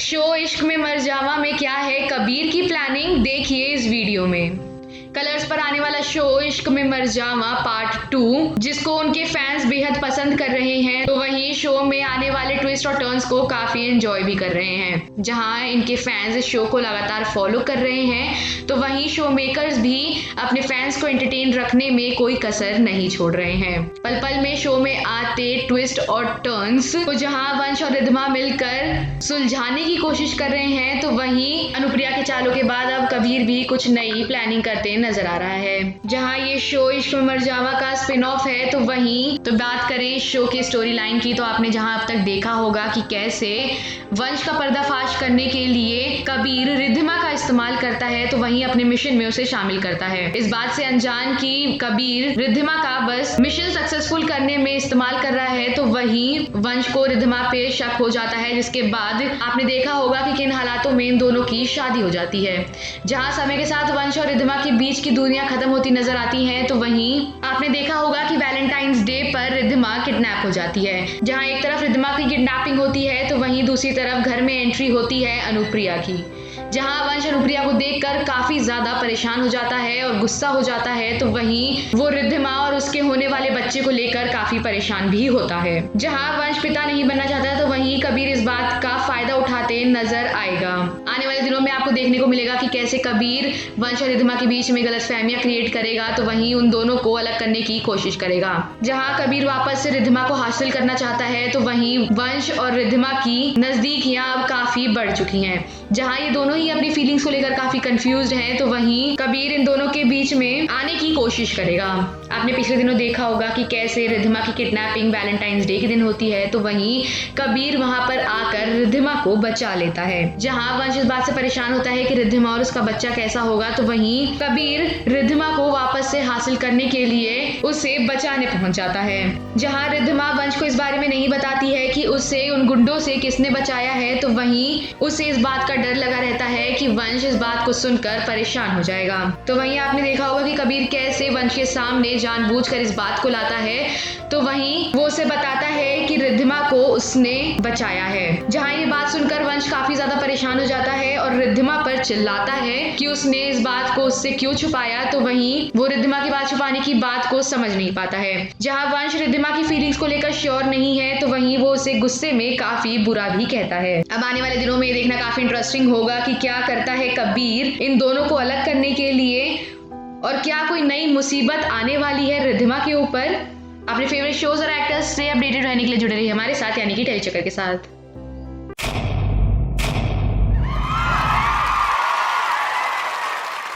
Show इश्क में मर जावा में क्या है कबीर की प्लानिंग, देखिए इस वीडियो में। कलर्स पर आने वाला शो इश्क में मर जावा पार्ट 2, जिसको उनके फैंस बेहद पसंद कर रहे हैं, तो वहीं शो में आने वाले ट्विस्ट और टर्न्स को काफी एंजॉय भी कर रहे हैं। जहां इनके फैंस इस शो को लगातार फॉलो कर रहे हैं, तो वहीं शो मेकर्स भी अपने फैंस को एंटरटेन रखने में कोई कसर नहीं छोड़ रहे हैं। पल पल में शो में आते ट्विस्ट और टर्न्स को जहां वंश और रिद्धमा मिलकर सुलझाने की कोशिश कर रहे हैं, तो वहीं अनुप्रिया के चालों के बाद अब कबीर भी कुछ नई प्लानिंग करते नजर आ रहा है। जहां ये शो इश्क में मर जावा का स्पिन ऑफ है, तो वहीं तो बात करें शो की स्टोरी लाइन की, तो आपने जहां अब तक देखा होगा कि कैसे वंश का पर्दाफाश करने के लिए कबीर रिद्धिमा का इस्तेमाल करता है, तो वहीं अपने मिशन में उसे शामिल करता है। इस बात से अनजान कि कबीर रिद्धिमा का बस मिशन सक्सेसफुल करने में इस्तेमाल कर रहा है, तो वहीं वंश को रिद्धिमा पे शक हो जाता है, जिसके बाद आपने देखा होगा कि किन हालातों में इन दोनों की शादी हो जाती है। जहां समय के साथ वंश और रिद्धिमा के बीच की दूरियां खत्म होती नजर आती हैं, तो वहीं आपने देखा होगा कि वैलेंटाइंस डे पर रिद्धिमा किडनैप हो जाती है। जहां एक तरफ रिद्धिमा की किडनैपिंग होती है, तो वहीं दूसरी तरफ घर में एंट्री होती है अनुप्रिया की। जहां वंश अनुप्रिया को देखकर काफी ज्यादा परेशान हो जाता है और गुस्सा हो जाता है, तो वहीं वो रिद्धिमा और उसके होने वाले बच्चे को लेकर काफी परेशान भी होता है। जहां वंश पिता नहीं बनना चाहता, तो वहीं कबीर इस बात का फायदा उठाते नजर आएगा। आने वाले दिनों में आपको देखने को मिलेगा कि कैसे कबीर वंश और रिद्धिमा के बीच में गलतफहमियां क्रिएट करेगा, तो वहीं उन दोनों को अलग करने की कोशिश करेगा। जहां कबीर वापस से रिद्धिमा को हासिल करना चाहता है, तो वहीं वंश और रिद्धिमा की नजदीकियां अब काफी बढ़ चुकी हैं। जहां ये दोनों ही अपनी फीलिंग्स को लेकर काफी कंफ्यूज्ड हैं, तो वहीं कबीर इन दोनों के बीच में आने की कोशिश करेगा। आपने पिछले दिनों देखा होगा कि कैसे रिद्धिमा की किडनैपिंग वैलेंटाइंस डे के दिन होती है, तो वहीं कबीर वहां पर आकर रिद्धिमा को बचा लेता है। जहां वंश इस बात से परेशान होता है कि रिद्धिमा और उसका बच्चा कैसा होगा, तो वहीं कबीर रिद्धिमा को वापस से हासिल करने के लिए उसे बचाने पहुंच जाता है। जहां रिद्धिमा वंश को इस बारे में नहीं बताती है कि उसे उन गुंडों से किसने बचाया है, तो वहीं उसे इस बात का डर लगा रहता है कि वंश इस बात को सुनकर परेशान हो जाएगा। तो वहीं आपने देखा होगा कि कबीर कैसे वंश के सामने जानबूझकर इस बात को लाता है, तो वहीं वो उसे बताता है कि रिद्धिमा को उसने बचाया है। जहां ये बात सुनकर वंश काफी ज्यादा परेशान हो जाता है और रिद्धिमा पर चिल्लाता है कि उसने इस बात को उससे क्यों छुपाया, तो वहीं वो रिद्धिमा की बात छुपाने की बात को समझ नहीं पाता है। जहां वंश रिद्धिमा की फीलिंग्स को लेकर श्योर नहीं है, तो वहीं वो उसे गुस्से में काफी बुरा भी कहता है। अब आने वाले दिनों में ये देखना काफी इंटरेस्टिंग होगा कि क्या करता है कबीर इन दोनों को अलग करने के लिए, और क्या कोई नई मुसीबत आने वाली है रिद्धिमा के ऊपर। अपने फेवरेट शोज और एक्टर्स से अपडेटेड रहने के लिए जुड़े रहिए हमारे साथ, यानी कि टेलीचक्कर के साथ।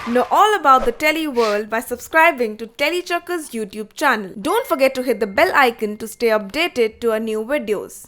Know all about the Tele world by subscribing to Telechucker's YouTube channel. Don't forget to hit the bell icon to stay updated to our new videos.